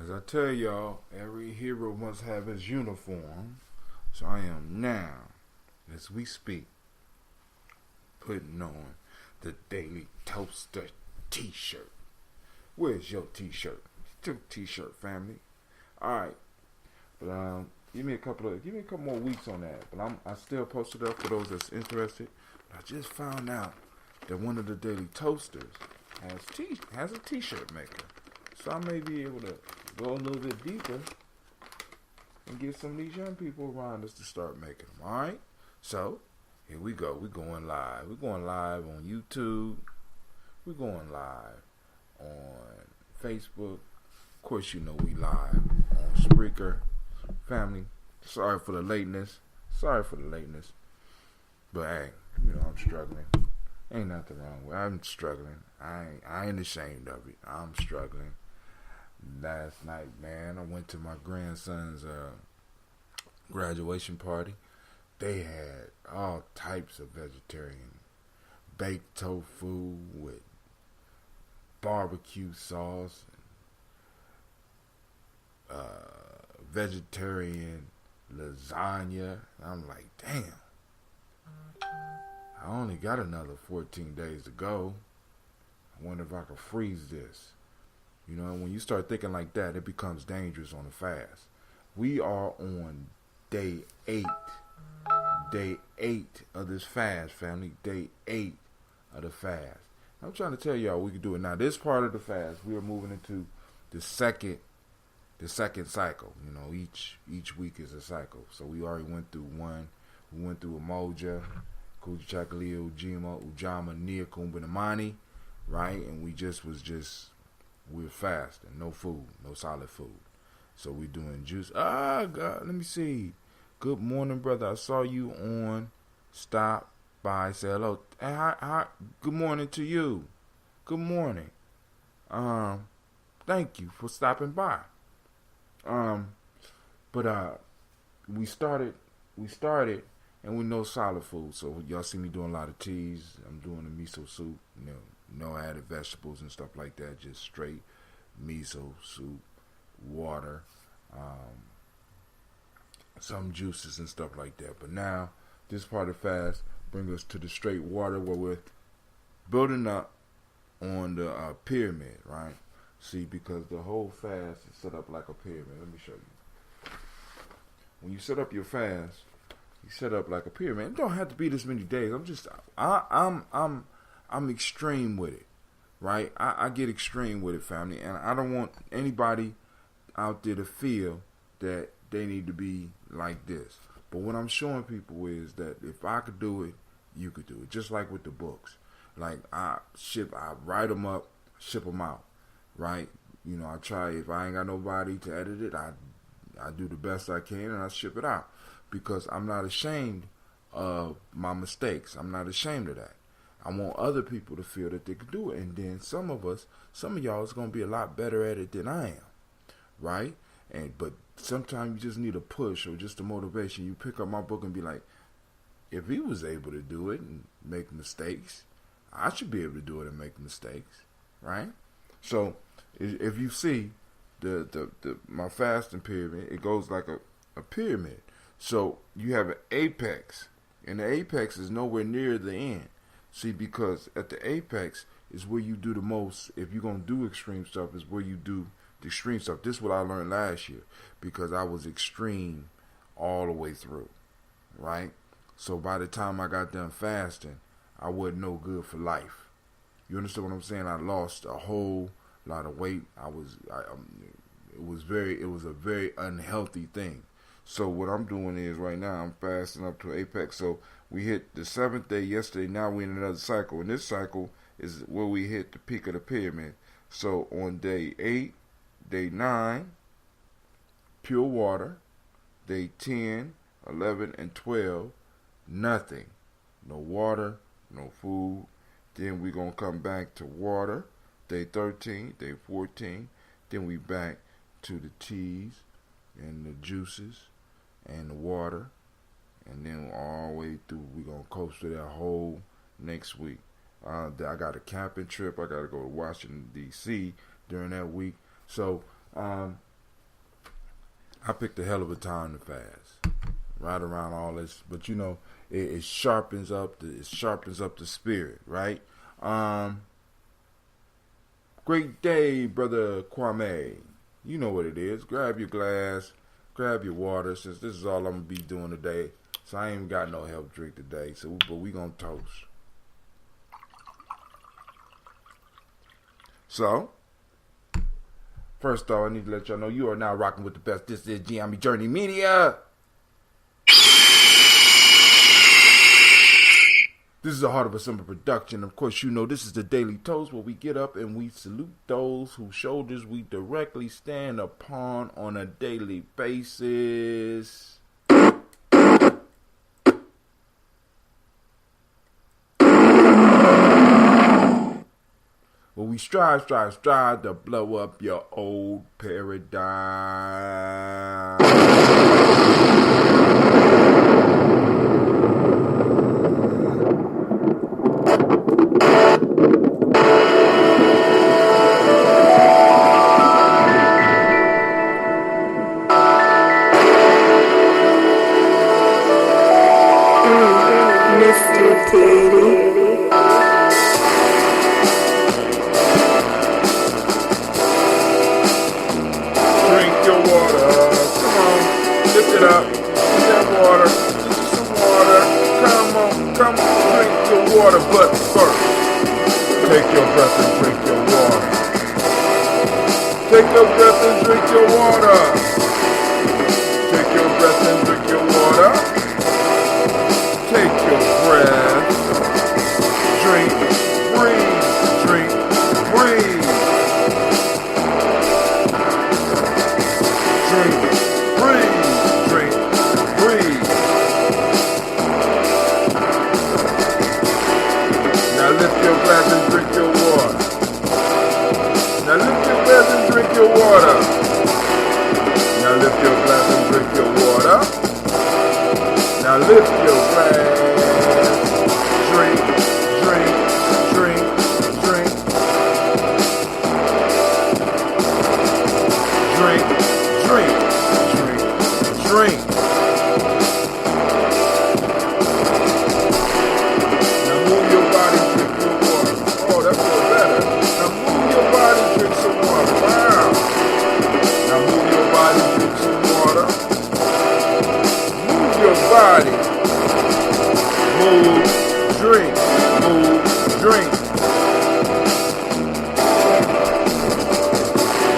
As I tell y'all, every hero must have his uniform. So I am now, as we speak, putting on the Daily Toaster t-shirt. Where's your t-shirt? Your t-shirt, family. Alright. But give me a couple more weeks on that. But I still posted up for those that's interested. But I just found out that one of the Daily Toasters has a t-shirt maker. So I may be able to go a little bit deeper and get some of these young people around us to start making them. Alright? So, here we go. We're going live. We're going live on YouTube. We're going live on Facebook. Of course, you know we live on Spreaker. Family, sorry for the lateness. But hey, I'm struggling. Ain't nothing wrong with it. I'm struggling. I ain't ashamed of it. I'm struggling. Last night, man, I went to my grandson's graduation party. They had all types of vegetarian baked tofu with barbecue sauce, vegetarian lasagna. I'm like, damn, I only got another 14 days to go. I wonder if I can freeze this. When you start thinking like that, it becomes dangerous on the fast. We are on day 8. Day 8 of this fast, family. Day 8 of the fast. I'm trying to tell y'all we can do it. Now, this part of the fast, we are moving into the second cycle. Each week is a cycle. So we already went through one. We went through Umoja, Kujichakalio, Ujima, Ujama, Nia, Kumbinamani, right? And we're fasting. No food, no solid food. So we're doing juice. God, let me see. Good morning, brother. I saw you on Stop By. Say hello. Hey, hi. Good morning to you. Good morning. Thank you for stopping by. But we started, and we know solid food. So y'all see me doing a lot of teas. I'm doing a miso soup. No added vegetables and stuff like that. Just straight miso soup, water, some juices and stuff like that. But now, this part of the fast brings us to the straight water where we're building up on the pyramid, right? See, because the whole fast is set up like a pyramid. Let me show you. When you set up your fast, you set up like a pyramid. It don't have to be this many days. I'm extreme with it, right? I get extreme with it, family, and I don't want anybody out there to feel that they need to be like this. But what I'm showing people is that if I could do it, you could do it. Just like with the books. Like I write them up, ship them out, right? I try, if I ain't got nobody to edit it, I do the best I can and I ship it out. Because I'm not ashamed of my mistakes. I'm not ashamed of that. I want other people to feel that they can do it. And then some of y'all is going to be a lot better at it than I am, right? But sometimes you just need a push or just a motivation. You pick up my book and be like, if he was able to do it and make mistakes, I should be able to do it and make mistakes, right? So if you see my fasting pyramid, it goes like a pyramid. So you have an apex, and the apex is nowhere near the end. See, because at the apex is where you do the most. If you're going to do extreme stuff, is where you do the extreme stuff. This is what I learned last year, because I was extreme all the way through, right? So by the time I got done fasting, I wasn't no good for life. You understand what I'm saying? I lost a whole lot of weight. It was a very unhealthy thing. So what I'm doing is right now I'm fasting up to apex. So we hit the 7th day yesterday. Now we're in another cycle. And this cycle is where we hit the peak of the pyramid. So on day 8, day 9, pure water. Day 10, 11, and 12, nothing. No water, no food. Then we're going to come back to water. Day 13, day 14. Then we back to the teas and the juices and the water, and then all the way through. We're going to coast to that whole next week. I got a camping trip. I got to go to Washington, D.C. during that week. So I picked a hell of a time to fast, right around all this. But you know, it sharpens up the spirit, right? Great day, brother Kwame. You know what it is. Grab your glass, grab your water. Since this is all I'm gonna be doing today, so I ain't got no health drink today. But we gonna toast. So, first off, I need to let y'all know you are now rocking with the best. This is Gye-Nyame Journey Media. This is a Heart of a Simple production. Of course, you know this is the Daily Toast where we get up and we salute those whose shoulders we directly stand upon on a daily basis. Well, we strive to blow up your old paradigm. But first, take your breath and drink your water. Take your breath and drink your water. Take your breath and drink your water. Take your breath. Drink, breathe, drink, breathe. Drink, breathe, drink, breathe. Now lift your glass and drink your water. Now lift your glass and drink your water. Now lift your glass and drink your water. Now lift your glass. Drink, drink, drink, drink. Drink, drink, drink, drink. Body. Move, drink, move, drink.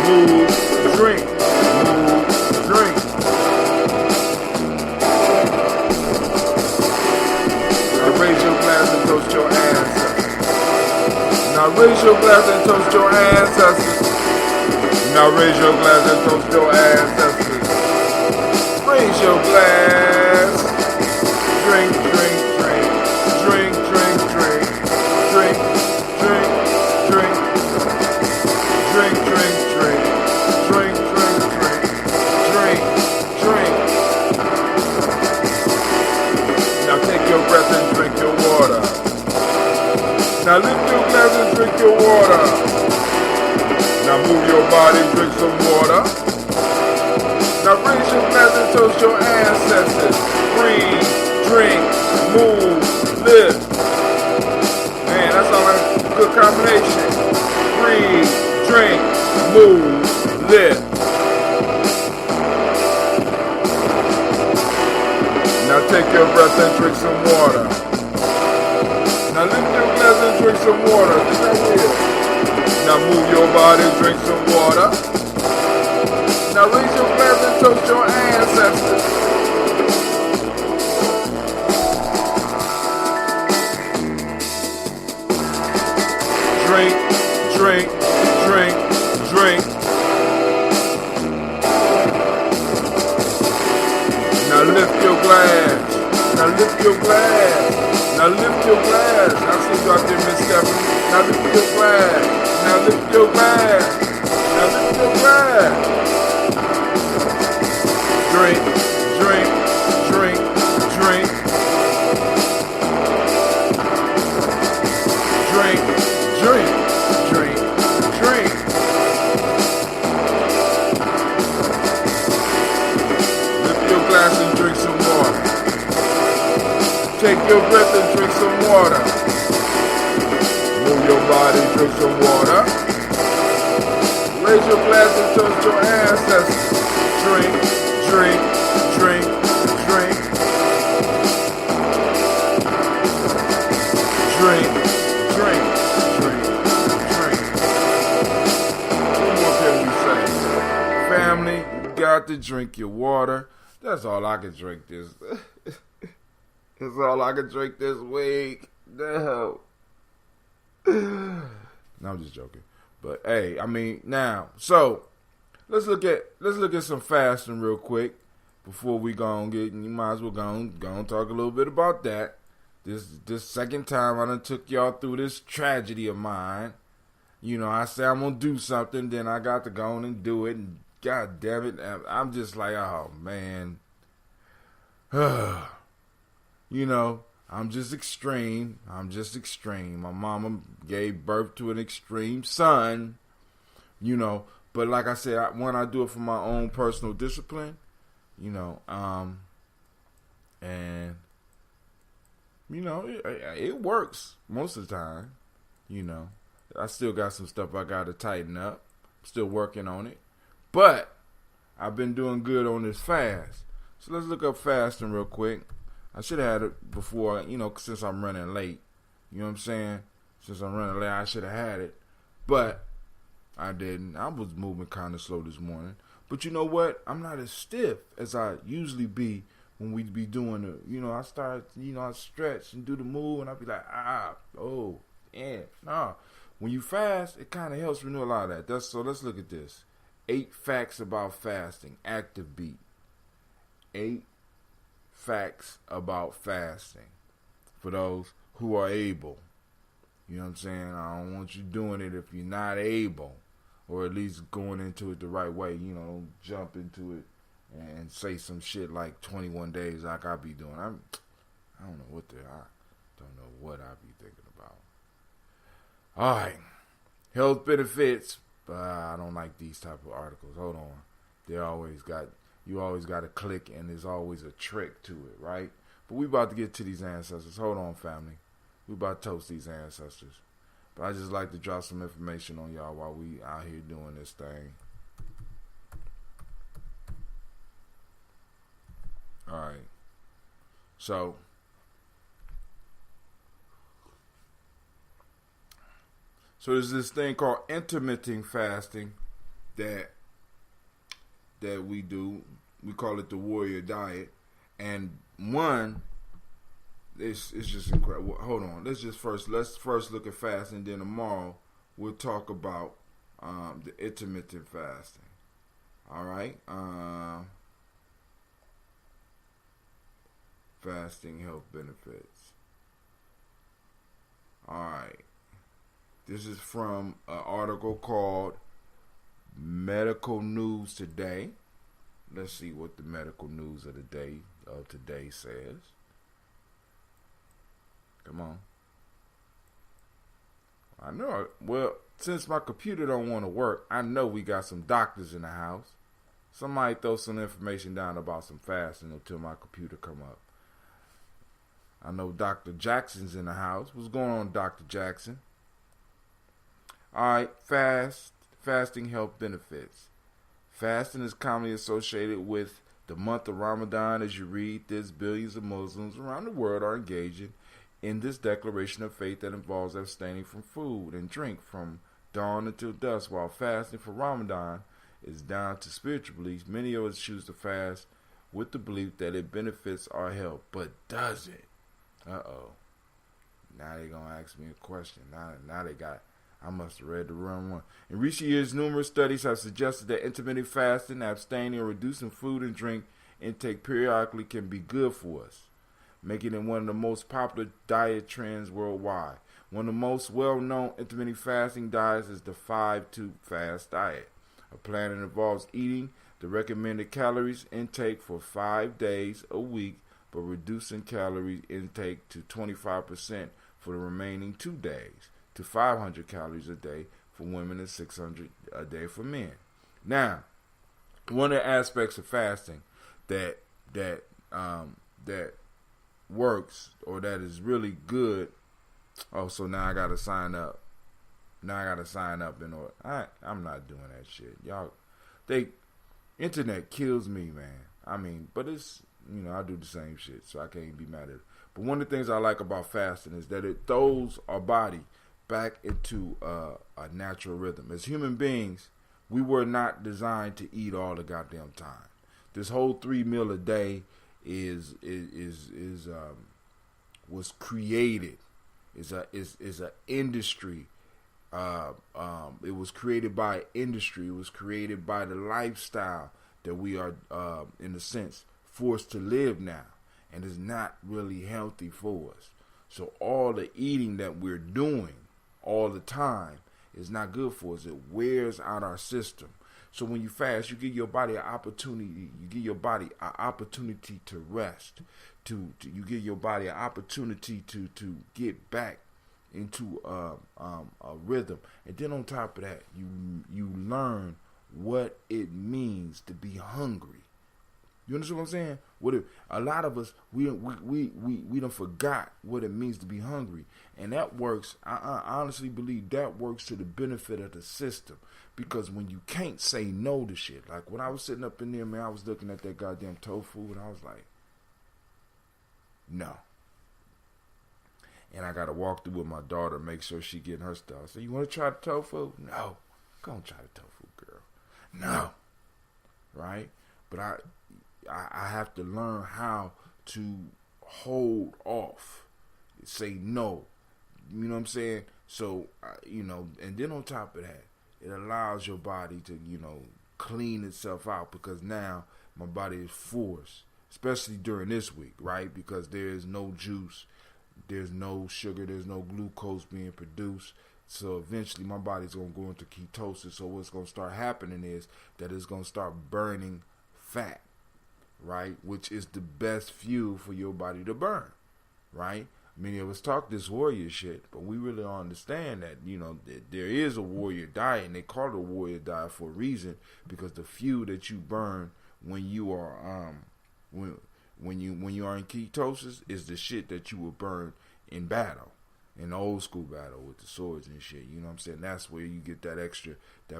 Move, drink, move, drink. Now raise your glass and toast your ancestors. Now raise your glass and toast your ancestors. Now raise your glass and toast your ancestors. Raise your glass. Drink, drink, drink, drink, drink, drink, drink, drink, drink, drink, drink, drink, drink, drink, drink, drink. Now take your breath and drink your water. Now lift your glass and drink your water. Now move your body, drink some water. Now raise your glass and toast your ancestors. Breathe, drink, move, live. Man, that's all a good combination. Breathe, drink, move, live. Now take your breath and drink some water. Now lift your glass and drink some water. Think I will. Now move your body, drink some water. Now raise your glass and toast your ancestors. Drink, drink, drink, drink. Now lift your glass. Now lift your glass. Now lift your glass. I see you out there, Miss Stephanie. Now lift your glass. Now lift your glass. Now lift your glass. Drink, drink, drink, drink. Drink, drink, drink, drink. Take your breath and drink some water. Move your body, drink some water. Raise your glass and toast your ancestors. Drink, drink, drink, drink. Drink, drink, drink, drink. What more can we say? Family, you got to drink your water. That's all I can drink this. That's all I can drink this week. No. No, I'm just joking. But hey, I mean, now, so let's look at some fasting real quick before we go on get. You might as well go on talk a little bit about that. This second time I done took y'all through this tragedy of mine. You know, I say I'm gonna do something, then I got to go on and do it, and God damn it, I'm just like, oh man. You know, I'm just extreme. My mama gave birth to an extreme son, you know. But like I said, when I do it for my own personal discipline, you know, and, you know, it works most of the time, you know. I still got some stuff I got to tighten up. Still working on it. But I've been doing good on this fast. So let's look up fasting real quick. I should have had it before, you know, since I'm running late. You know what I'm saying? Since I'm running late, I should have had it. But I didn't. I was moving kind of slow this morning. But you know what? I'm not as stiff as I usually be when we be doing it. You know, I start, you know, I stretch and do the move, and I be like, oh, yeah, nah. When you fast, it kind of helps renew a lot of that. So let's look at this. 8 facts about fasting. Active beat. 8 facts about fasting for those who are able. You know what I'm saying? I don't want you doing it if you're not able, or at least going into it the right way. You know, jump into it and say some shit like 21 days like I be doing. I don't know what I be thinking about. All right, health benefits. I don't like these type of articles. Hold on, you always got to click, and there's always a trick to it, right? But we about to get to these ancestors. Hold on, family. We about to toast these ancestors. But I just like to drop some information on y'all while we out here doing this thing. All right. So there's this thing called intermittent fasting that we do. We call it the warrior diet. And one, it's just incredible. Hold on. Let's first look at fasting. Then tomorrow we'll talk about the intermittent fasting. All right. Fasting health benefits. All right. This is from an article called Medical News Today. Let's see what the medical news of the day today says. Come on. I know. Well, since my computer don't want to work, I know we got some doctors in the house. Somebody throw some information down about some fasting until my computer come up. I know Dr. Jackson's in the house. What's going on, Dr. Jackson? All right, fasting health benefits. Fasting is commonly associated with the month of Ramadan. As you read this, billions of Muslims around the world are engaging in this declaration of faith that involves abstaining from food and drink from dawn until dusk. While fasting for Ramadan is down to spiritual beliefs, many of us choose to fast with the belief that it benefits our health. But does it? Uh-oh. Now they're going to ask me a question. Now they got... I must have read the wrong one. In recent years, numerous studies have suggested that intermittent fasting, abstaining, or reducing food and drink intake periodically can be good for us, making it one of the most popular diet trends worldwide. One of the most well-known intermittent fasting diets is the 5-2 fast diet, a plan that involves eating the recommended calories intake for 5 days a week, but reducing calorie intake to 25% for the remaining 2 days, to 500 calories a day for women and 600 a day for men. Now, one of the aspects of fasting that works or that is really good. Oh, so now I gotta sign up. Now I gotta sign up in order. I'm not doing that shit. Y'all, internet kills me, man. I mean, but it's, I do the same shit, so I can't be mad at it. But one of the things I like about fasting is that it throws our body back into a natural rhythm. As human beings, we were not designed to eat all the goddamn time. This whole 3 meal a day was created. Is a industry. It was created by industry. It was created by the lifestyle that we are, in a sense, forced to live now, and is not really healthy for us. So all the eating that we're doing all the time is not good for us. It wears out our system. So when you fast, you give your body an opportunity. You give your body an opportunity to rest. You give your body an opportunity to get back into a rhythm. And then on top of that, you learn what it means to be hungry. You understand what I'm saying? A lot of us, we done forgot what it means to be hungry. And that works, I honestly believe that works to the benefit of the system. Because when you can't say no to shit, like when I was sitting up in there, man, I was looking at that goddamn tofu and I was like, no. And I got to walk through with my daughter, make sure she getting her stuff. So you want to try the tofu? No. Go and try the tofu, girl. No. Right? But I have to learn how to hold off, say no. You know what I'm saying? So, and then on top of that, it allows your body to, clean itself out, because now my body is forced, especially during this week, right? Because there is no juice, there's no sugar, there's no glucose being produced. So eventually my body's going to go into ketosis. So what's going to start happening is that it's going to start burning fat, right? Which is the best fuel for your body to burn, right? Many of us talk this warrior shit, but we really don't understand that, that there is a warrior diet, and they call it a warrior diet for a reason, because the fuel that you burn when you are when you are in ketosis is the shit that you will burn in battle, in the old school battle with the swords and shit. You know what I'm saying? That's where you get that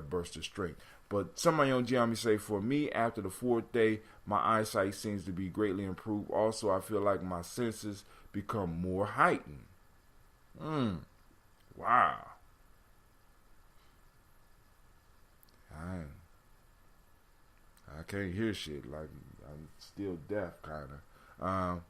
burst of strength. But somebody on Gye-Nyame say, for me, after the 4th day, my eyesight seems to be greatly improved. Also, I feel like my senses become more heightened. Wow. I can't hear shit. Like, I'm still deaf, kind of.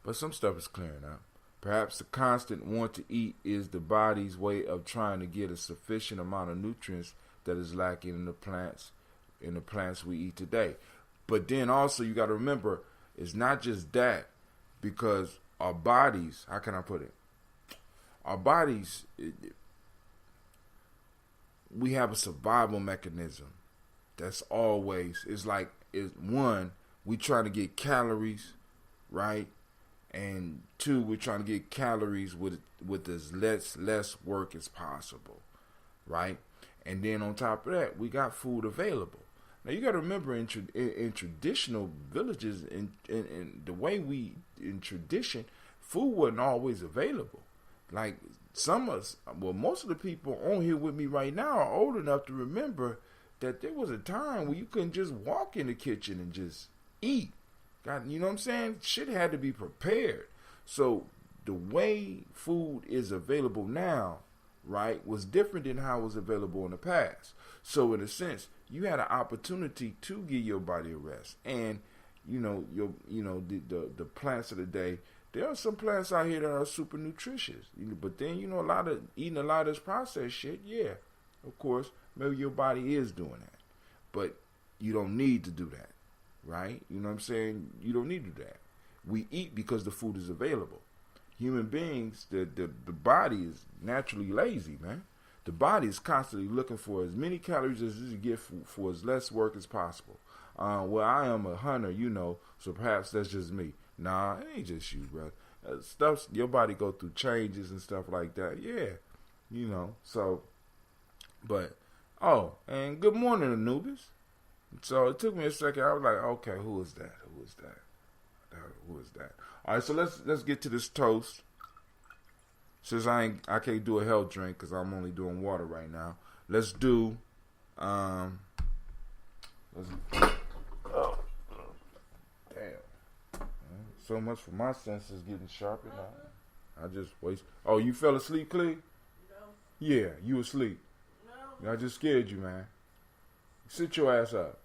But some stuff is clearing up. Perhaps the constant want to eat is the body's way of trying to get a sufficient amount of nutrients that is lacking in the plants we eat today. But then also you got to remember, it's not just that, because our bodies, how can I put it? Our bodies, we have a survival mechanism that's always, one, we trying to get calories, right? And 2, we're trying to get calories with as less work as possible, right? And then on top of that, we got food available. Now you got to remember, in traditional villages, in the way in tradition, food wasn't always available. Like most of the people on here with me right now are old enough to remember that there was a time where you couldn't just walk in the kitchen and just eat. You know what I'm saying? Shit had to be prepared. So the way food is available now, right, was different than how it was available in the past. So in a sense, you had an opportunity to give your body a rest. And the plants of the day, there are some plants out here that are super nutritious. But then eating a lot of this processed shit, yeah, of course, maybe your body is doing that. But you don't need to do that. Right? You know what I'm saying? You don't need to do that. We eat because the food is available. Human beings, the body is naturally lazy, man. The body is constantly looking for as many calories as it can get for as less work as possible. Well, I am a hunter, so perhaps that's just me. Nah, it ain't just you, bro. Your body go through changes and stuff like that. Yeah, so, but, and good morning, Anubis. So it took me a second. I was like, okay, who is that? Who is that? All right, so let's get to this toast. Since I can't do a health drink because I'm only doing water right now. Let's do oh damn. So much for my senses getting sharpened. I just waste. Oh, you fell asleep, Clee? No. Yeah, you asleep. No. I just scared you, man. Sit your ass up.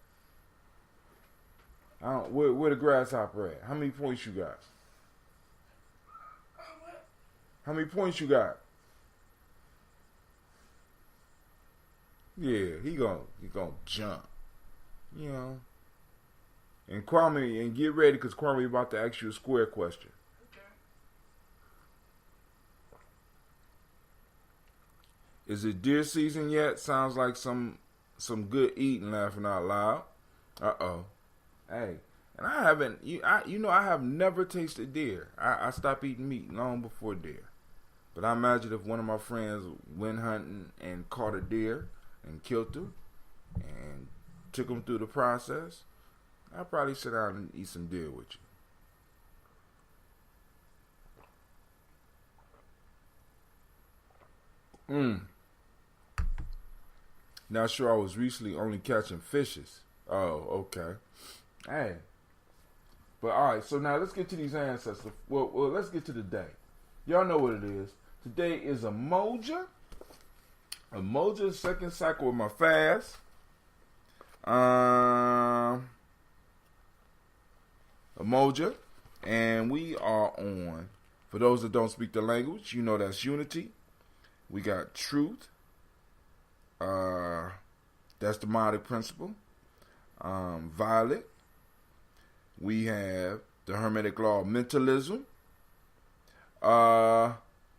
Where the grasshopper at? How many points you got? How many points you got? Yeah, he gonna jump. You know. And Kwame, and get ready because Kwame about to ask you a square question. Okay. Is it deer season yet? Sounds like some good eating, laughing out loud. Uh-oh. Hey, and I haven't, I have never tasted deer. I stopped eating meat long before deer. But I imagine if one of my friends went hunting and caught a deer and killed her and took them through the process, I'd probably sit down and eat some deer with you. Not sure I was recently only catching fishes. Oh, okay. Hey. But alright, so now let's get to these ancestors. Well, let's get to the day. Y'all know what it is. Today is Umoja. Umoja, second cycle of my fast. Umoja. And we are on, for those that don't speak the language, you know that's unity. We got truth. That's the Demonic principle. Violet. We have the Hermetic law of mentalism.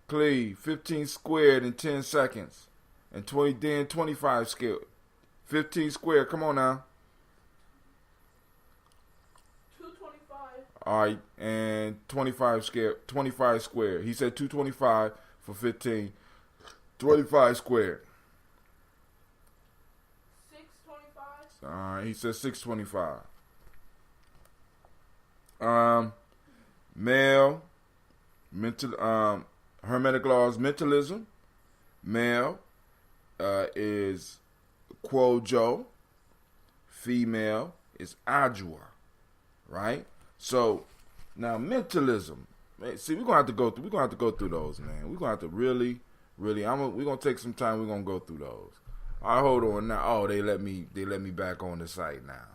Cleve, 15 squared in 10 seconds. And 25 squared. 15 squared, come on now. 225. Alright, and 25 squared. He said 225 for 15. 25 squared. 625. Alright, he said 625. Male, Hermetic laws, mentalism. Male is Kwojo. Female is Ajua. Right? So now mentalism. See, we're gonna have to go through those, man. We're gonna have to really. We're gonna take some time. We're gonna go through those. All right, hold on now. Oh, they let me back on the site now.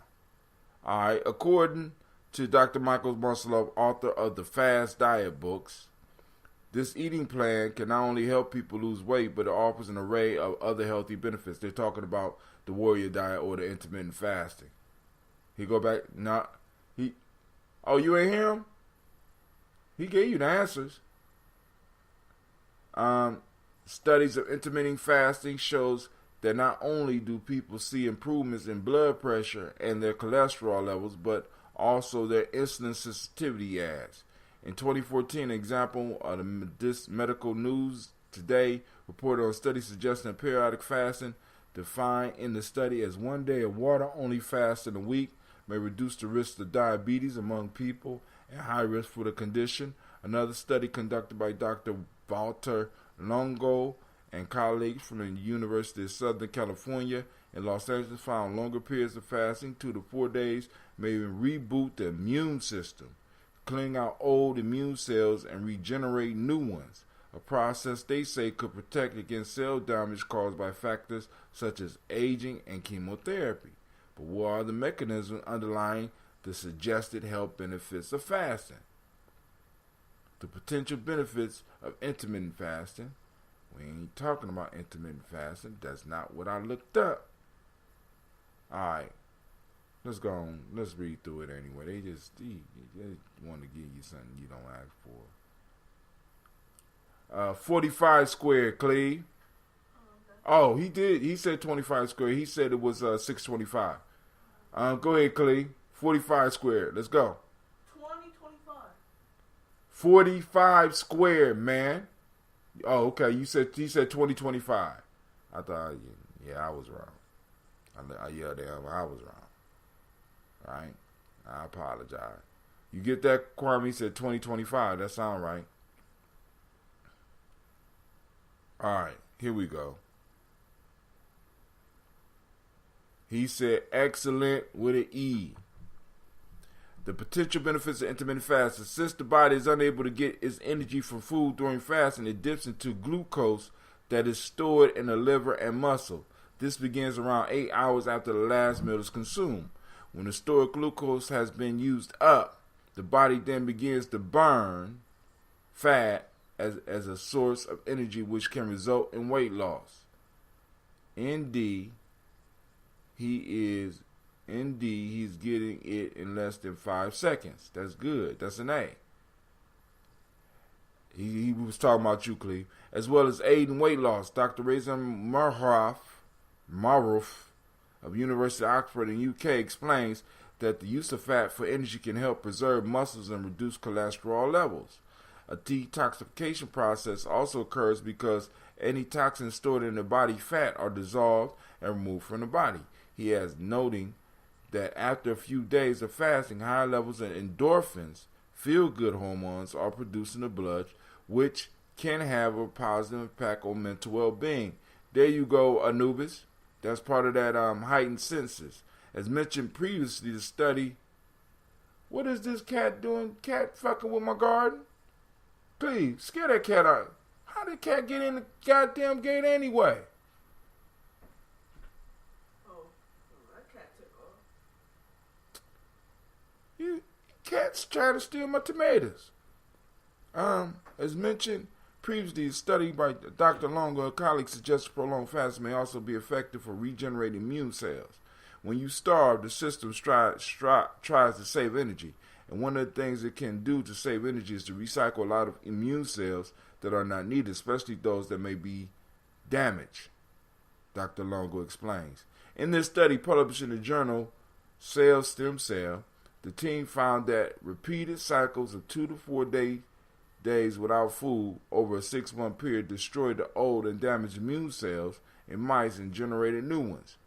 All right, according to Dr. Michael Marcelov, author of the Fast Diet books, this eating plan can not only help people lose weight, but it offers an array of other healthy benefits. They're talking about the warrior diet or the intermittent fasting. He go back, oh, you ain't hear him? He gave you the answers. Studies of intermittent fasting shows that not only do people see improvements in blood pressure and their cholesterol levels, but also their insulin sensitivity adds. In 2014, an example of this medical news today reported on a study suggesting periodic fasting, defined in the study as 1 day of water-only fasting a week, may reduce the risk of diabetes among people at high risk for the condition. Another study conducted by Dr. Walter Longo and colleagues from the University of Southern California in Los Angeles found longer periods of fasting, 2 to 4 days, may even reboot the immune system, clearing out old immune cells and regenerate new ones, a process they say could protect against cell damage caused by factors such as aging and chemotherapy. But what are the mechanisms underlying the suggested health benefits of fasting? The potential benefits of intermittent fasting. We ain't talking about intermittent fasting. That's not what I looked up. Alright. Let's go on. Let's read through it anyway. They just want to give you something you don't ask for. 45 square, Cleve. Oh, he did. He said 25 square. He said it was 625. Go ahead, Cleve. 45 square. Let's go. 2025. 45 square, man. Oh, okay. He said 2025. I thought, yeah, I was wrong. I was wrong. Right? I apologize. You get that, Kwame? He said 2025. That sound right. All right, here we go. He said excellent with an E. The potential benefits of intermittent fasting. Since the body is unable to get its energy from food during fasting, it dips into glucose that is stored in the liver and muscle. This begins around 8 hours after the last meal is consumed. When the stored glucose has been used up, the body then begins to burn fat as a source of energy, which can result in weight loss. He's getting it in less than 5 seconds. That's good. That's an A. He was talking about you, Cleve. As well as aid in weight loss. Dr. Razan Maruf of University of Oxford in UK explains that the use of fat for energy can help preserve muscles and reduce cholesterol levels. A detoxification process also occurs because any toxins stored in the body fat are dissolved and removed from the body. He adds, noting that after a few days of fasting, high levels of endorphins, feel-good hormones, are produced in the blood, which can have a positive impact on mental well-being. There you go, Anubis. That's part of that heightened senses. As mentioned previously, the study... What is this cat doing? Cat fucking with my garden? Please, scare that cat out. How did cat get in the goddamn gate anyway? Cats trying to steal my tomatoes. As mentioned previously, a study by Dr. Longo and colleagues suggests prolonged fasting may also be effective for regenerating immune cells. When you starve, the system tries to save energy, and one of the things it can do to save energy is to recycle a lot of immune cells that are not needed, especially those that may be damaged, Dr. Longo explains. In this study published in the journal Cell Stem Cell, the team found that repeated cycles of 2 to 4 days without food over a 6-month period destroyed the old and damaged immune cells in mice and generated new ones.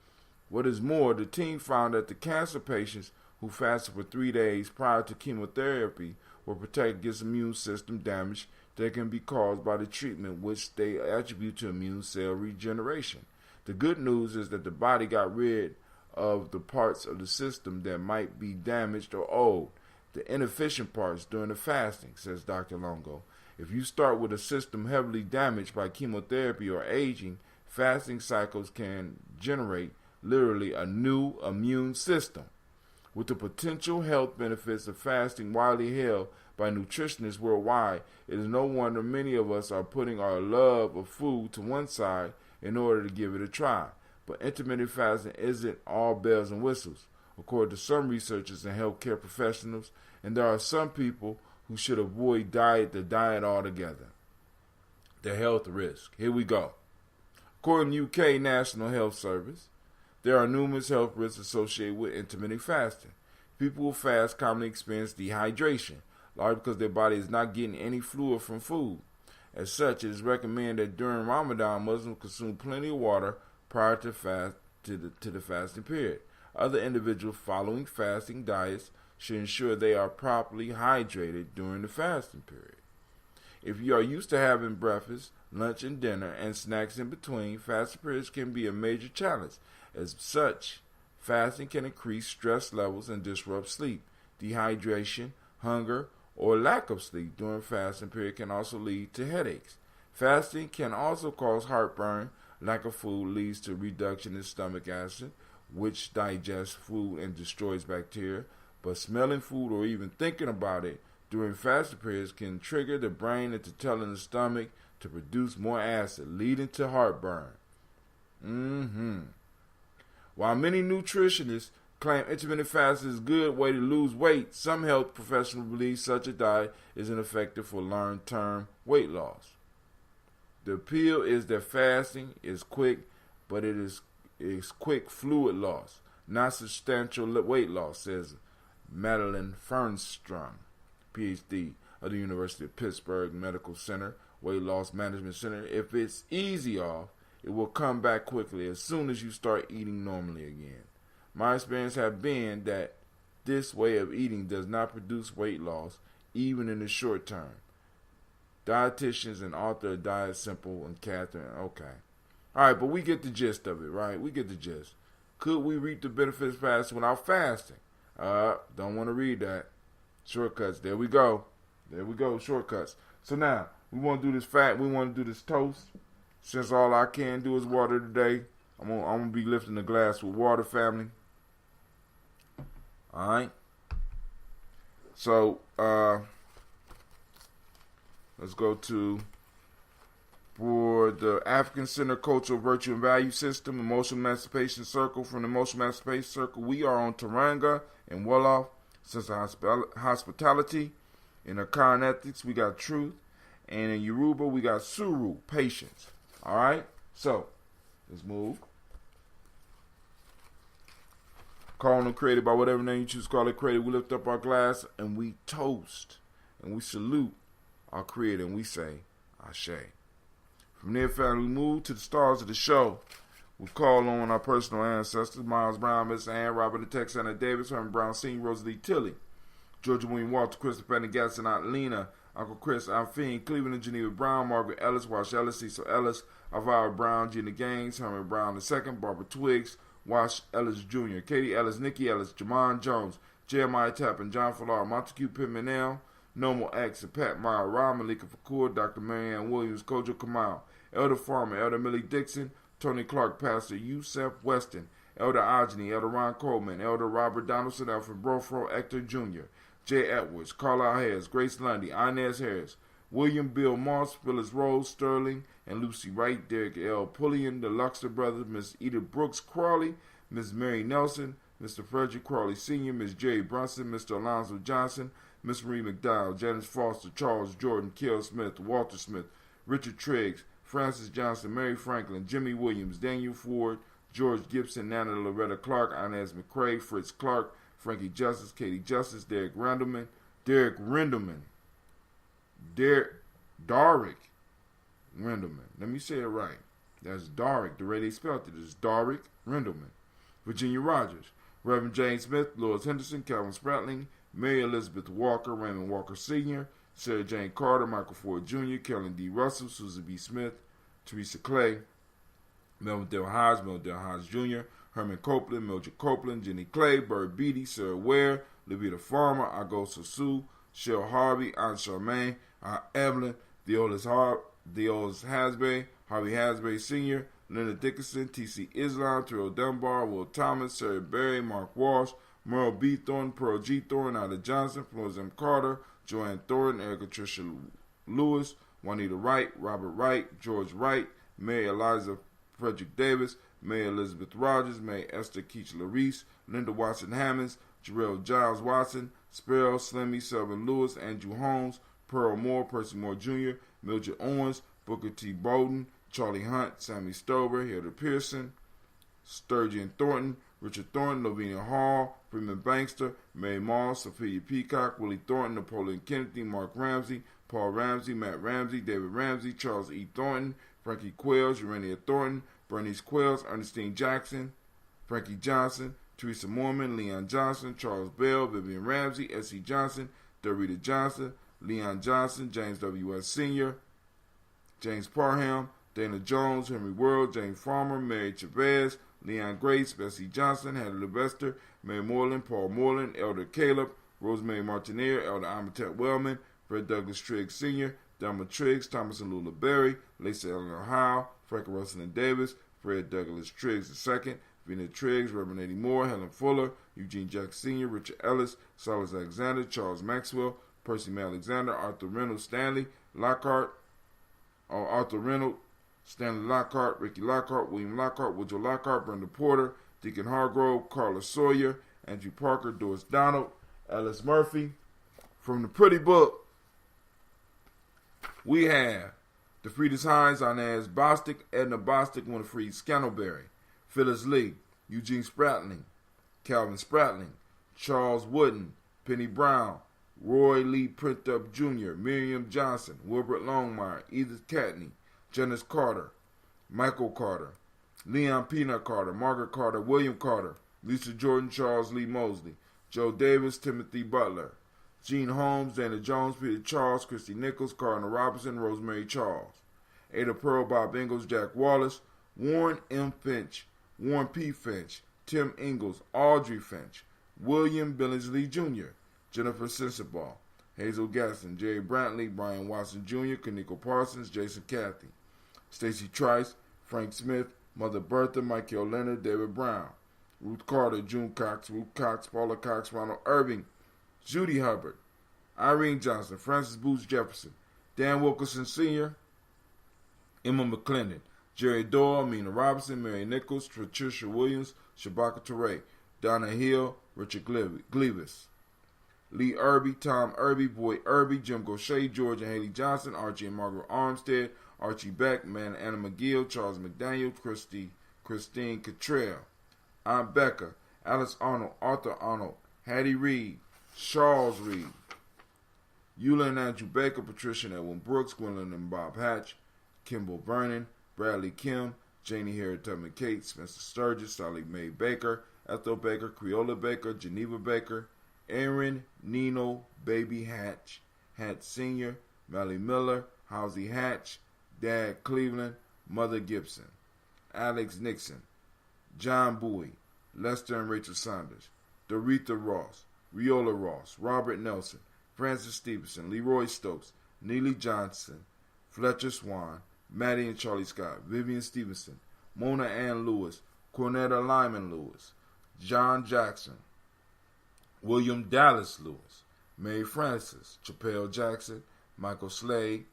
What is more, the team found that the cancer patients who fasted for 3 days prior to chemotherapy were protected against immune system damage that can be caused by the treatment, which they attribute to immune cell regeneration. The good news is that the body got rid of the parts of the system that might be damaged or old, the inefficient parts during the fasting, says Dr. Longo. If you start with a system heavily damaged by chemotherapy or aging, fasting cycles can generate literally a new immune system. With the potential health benefits of fasting widely held by nutritionists worldwide, it is no wonder many of us are putting our love of food to one side in order to give it a try. But intermittent fasting isn't all bells and whistles, according to some researchers and healthcare professionals, and there are some people who should avoid the diet altogether. The health risk. Here we go. According to UK National Health Service, there are numerous health risks associated with intermittent fasting. People who fast commonly experience dehydration, largely because their body is not getting any fluid from food. As such, it is recommended that during Ramadan, Muslims consume plenty of water prior to the fasting period. Other individuals following fasting diets should ensure they are properly hydrated during the fasting period. If you are used to having breakfast, lunch, and dinner, and snacks in between, fasting periods can be a major challenge. As such, fasting can increase stress levels and disrupt sleep. Dehydration, hunger, or lack of sleep during fasting period can also lead to headaches. Fasting can also cause heartburn. Lack of food leads to reduction in stomach acid, which digests food and destroys bacteria. But smelling food or even thinking about it during fasting periods can trigger the brain into telling the stomach to produce more acid, leading to heartburn. While many nutritionists claim intermittent fasting is a good way to lose weight, some health professionals believe such a diet isn't effective for long-term weight loss. The appeal is that fasting is quick, but it is quick fluid loss, not substantial weight loss, says Madeline Fernstrom, PhD of the University of Pittsburgh Medical Center, Weight Loss Management Center. If it's easy off, it will come back quickly as soon as you start eating normally again. My experience has been that This way of eating does not produce weight loss, even in the short term. Dietitians and author of Diet Simple and Catherine. Okay. All right, but we get the gist of it, right? We get the gist. Could we reap the benefits fast without fasting? Don't want to read that. Shortcuts. There we go. There we go. Shortcuts. So now, we want to do this we want to do this toast. Since all I can do is water today, I'm gonna be lifting the glass with water, family. All right. So, let's go to, for the African Center Cultural Virtue and Value System, Emotional Emancipation Circle. From the Emotional Emancipation Circle, we are on Taranga and Wolof, Sense of Hospitality. In Akan Ethics, we got Truth. And in Yoruba, we got Suru, Patience. All right? So, let's move. Calling them created by whatever name you choose to call it created. We lift up our glass and we toast and we salute our creator and we say, Ashe. From there, family, we move to the stars of the show. We call on our personal ancestors, Miles Brown, Miss Ann, Robert the Tex, Anna Davis, Herman Brown Sr., Rosalie Tilley, Georgia William Walter, Christopher Penny Gatson, Aunt Lena, Uncle Chris, Aunt Fiend, Cleveland and Geneva Brown, Margaret Ellis, Wash Ellis, Cecil Ellis, Alvara Brown, Gina Gaines, Herman Brown II, Barbara Twiggs, Wash Ellis Jr., Katie Ellis, Nikki Ellis, Jamon Jones, Jeremiah Tappan, John Fallar, Montague Pimenel, Normal X, and Pat Meyer, Ron Malika Fakur, Dr. Marianne Williams, Kojo Kamal, Elder Farmer, Elder Millie Dixon, Tony Clark, Pastor Yusef Weston, Elder Ajani, Elder Ron Coleman, Elder Robert Donaldson, Alfred Brofro, Hector Jr., Jay Edwards, Carlisle Harris, Grace Lundy, Inez Harris, William Bill Moss, Phyllis Rose Sterling, and Lucy Wright, Derek L. Pullian, the Luxor brothers, Miss Edith Brooks Crawley, Miss Mary Nelson, Mr. Frederick Crawley Sr., Miss Jerry Brunson, Mr. Alonzo Johnson, Miss Marie McDowell, Janice Foster, Charles Jordan, Kell Smith, Walter Smith, Richard Triggs, Francis Johnson, Mary Franklin, Jimmy Williams, Daniel Ford, George Gibson, Nana Loretta Clark, Inez McCrae, Fritz Clark, Frankie Justice, Katie Justice, Derek Darick Rendelman. Let me say it right. That's Darick. The way they spelled it is Darick Rendelman. Virginia Rogers, Reverend James Smith, Lois Henderson, Calvin Spratling, Mary Elizabeth Walker, Raymond Walker Sr., Sarah Jane Carter, Michael Ford Jr., Kellen D. Russell, Susan B. Smith, Teresa Clay, Melvin Dale Hodge Jr., Herman Copeland, Mildred Copeland, Jenny Clay, Bird Beatty, Sarah Ware, Levita Farmer, Agosa Sue, Shell Harvey, Aunt Charmaine, Aunt Evelyn, Deolis Hasbury, Harvey Hasbury Sr., Leonard Dickinson, T.C. Islam, Terrell Dunbar, Will Thomas, Sarah Berry, Mark Walsh, Merle B. Thornton, Pearl G. Thornton, Ida Johnson, Florence M. Carter, Joanne Thornton, Erica Tricia Lewis, Juanita Wright, Robert Wright, George Wright, Mary Eliza Frederick Davis, Mary Elizabeth Rogers, Mary Esther Keachler Reese, Linda Watson Hammonds, Jarrell Giles Watson, Sparrow, Slimmy, Selvin Lewis, Andrew Holmes, Pearl Moore, Percy Moore Jr., Mildred Owens, Booker T. Bowden, Charlie Hunt, Sammy Stover, Hilda Pearson, Sturgeon Thornton, Richard Thornton, Lavinia Hall, Freeman Bankster, Mary Moss, Sophia Peacock, Willie Thornton, Napoleon Kennedy, Mark Ramsey, Paul Ramsey, Matt Ramsey, David Ramsey, Charles E. Thornton, Frankie Quells, Urania Thornton, Bernice Quells, Ernestine Jackson, Frankie Johnson, Teresa Mormon, Leon Johnson, Charles Bell, Vivian Ramsey, S.E. Johnson, Dorita Johnson, Leon Johnson, James W.S. Sr., James Parham, Dana Jones, Henry World, James Farmer, Mary Chavez, Leon Grace, Bessie Johnson, Heather Levester, Mary Moreland, Paul Moreland, Elder Caleb, Rosemary Martineer, Elder Amatet Wellman, Fred Douglas Triggs Sr., Delma Triggs, Thomas and Lula Berry, Lisa Eleanor Howe, Frank Russell and Davis, Fred Douglas Triggs II, Vina Triggs, Reverend Eddie Moore, Helen Fuller, Eugene Jackson Sr., Richard Ellis, Silas Alexander, Charles Maxwell, Percy May Alexander, Arthur Reynolds Stanley, Arthur Reynolds, Stanley Lockhart, Ricky Lockhart, William Lockhart, Woodrow Lockhart, Brenda Porter, Deacon Hargrove, Carla Sawyer, Andrew Parker, Doris Donald, Alice Murphy. From the pretty book, we have DeFriedis Hines, Inez Bostic, Edna Bostic, Winifred Scantleberry, Phyllis Lee, Eugene Spratling, Calvin Spratling, Charles Wooden, Penny Brown, Roy Lee Printup Jr., Miriam Johnson, Wilbert Longmire, Edith Catney, Janice Carter, Michael Carter, Leon Peanut Carter, Margaret Carter, William Carter, Lisa Jordan, Charles Lee Mosley, Joe Davis, Timothy Butler, Gene Holmes, Dana Jones, Peter Charles, Christy Nichols, Cardinal Robinson, Rosemary Charles, Ada Pearl, Bob Ingalls, Jack Wallace, Warren M. Finch, Warren P. Finch, Tim Ingalls, Audrey Finch, William Billingsley Jr., Jennifer Sensabaugh, Hazel Gaston, Jerry Brantley, Brian Watson Jr., Kaniko Parsons, Jason Cathy, Stacy Trice, Frank Smith, Mother Bertha, Michael Leonard, David Brown, Ruth Carter, June Cox, Ruth Cox, Paula Cox, Ronald Irving, Judy Hubbard, Irene Johnson, Francis Booth Jefferson, Dan Wilkerson Sr., Emma McClendon, Jerry Doyle, Mina Robinson, Mary Nichols, Patricia Williams, Shabaka Teray, Donna Hill, Richard Gleavis, Lee Irby, Tom Irby, Boyd Irby, Jim Gaucher, George and Haley Johnson, Archie and Margaret Armstead, Archie Beck, Anna McGill, Charles McDaniel, Christine Cottrell, Aunt Becca, Alice Arnold, Arthur Arnold, Hattie Reed, Charles Reed, Eula and Andrew Baker, Patricia and Edwin Brooks, Gwendolyn and Bob Hatch, Kimball Vernon, Bradley Kim, Janie Harriet Tubman Kate, Spencer Sturgis, Sally Mae Baker, Ethel Baker, Creola Baker, Geneva Baker, Aaron Nino Baby Hatch, Hatch Sr., Melly Miller, Housie Hatch, Dad Cleveland, Mother Gibson, Alex Nixon, John Bowie, Lester and Rachel Saunders, Doretha Ross, Riola Ross, Robert Nelson, Francis Stevenson, Leroy Stokes, Neely Johnson, Fletcher Swan, Maddie and Charlie Scott, Vivian Stevenson, Mona Ann Lewis, Cornetta Lyman Lewis, John Jackson, William Dallas Lewis, Mary Francis, Chappelle Jackson, Michael Slade,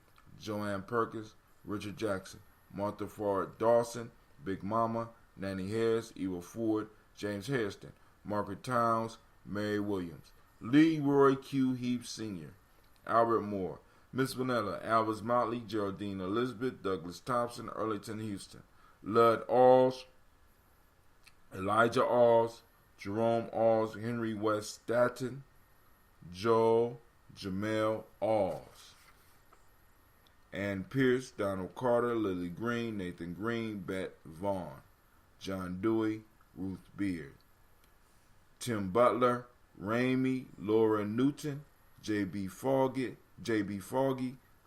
Joanne Perkins, Richard Jackson, Martha Ford Dawson, Big Mama, Nanny Harris, Eva Ford, James Hairston, Margaret Towns, Mary Williams, Leroy Q. Heap Sr., Albert Moore, Miss Vanilla, Alvis Motley, Geraldine Elizabeth, Douglas Thompson, Earlington Houston, Lud Alls, Elijah Alls, Jerome Alls, Henry West Statton, Joel Jamel Alls, Ann Pierce, Donald Carter, Lily Green, Nathan Green, Bet Vaughn, John Dewey, Ruth Beard, Tim Butler, Ramey, Laura Newton, J.B. Foggy,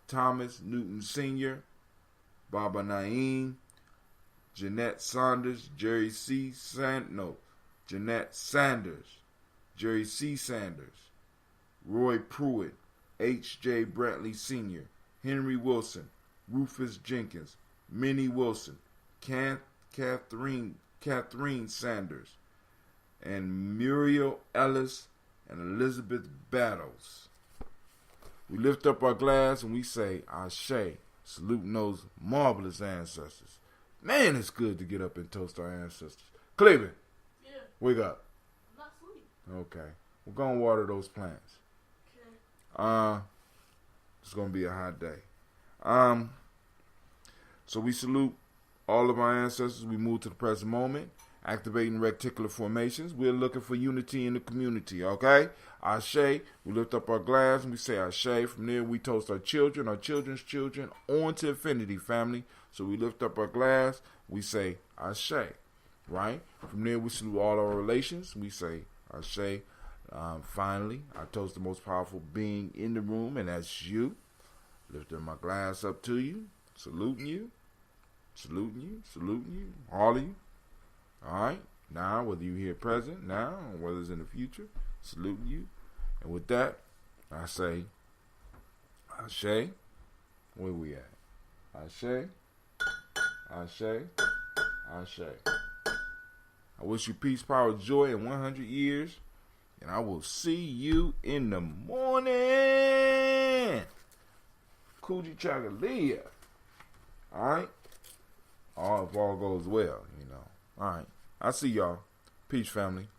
Thomas Newton Sr., Baba Naeem, Jeanette Saunders, Jeanette Sanders, Jerry C. Sanders, Roy Pruitt, H.J. Brantley Sr., Henry Wilson, Rufus Jenkins, Minnie Wilson, Catherine Sanders, and Muriel Ellis and Elizabeth Battles. We lift up our glass and we say, Ashe, saluting those marvelous ancestors. Man, it's good to get up and toast our ancestors. Cleveland, Yeah. wake up. I'm not asleep. Okay. We're going to water those plants. Okay. It's going to be a hot day. So we salute all of our ancestors. We move to the present moment, activating reticular formations. We're looking for unity in the community, okay? Ashe, we lift up our glass and we say Ashe. From there, we toast our children, our children's children, on to infinity, family. So we lift up our glass, we say Ashe, right? From there, we salute all our relations. We say Ashe. Finally, I toast the most powerful being in the room, and that's you. Lifting my glass up to you, saluting you, all of you. All right? Now, whether you're here present now or whether it's in the future, saluting you. And with that, I say, Ashe. Where we at? Ashe. Ashe. Ashe. I wish you peace, power, joy, and 100 years. And I will see you in the morning. Coogee Chagalia. All right? If all goes well, you know. All right. I'll see y'all. Peace, family.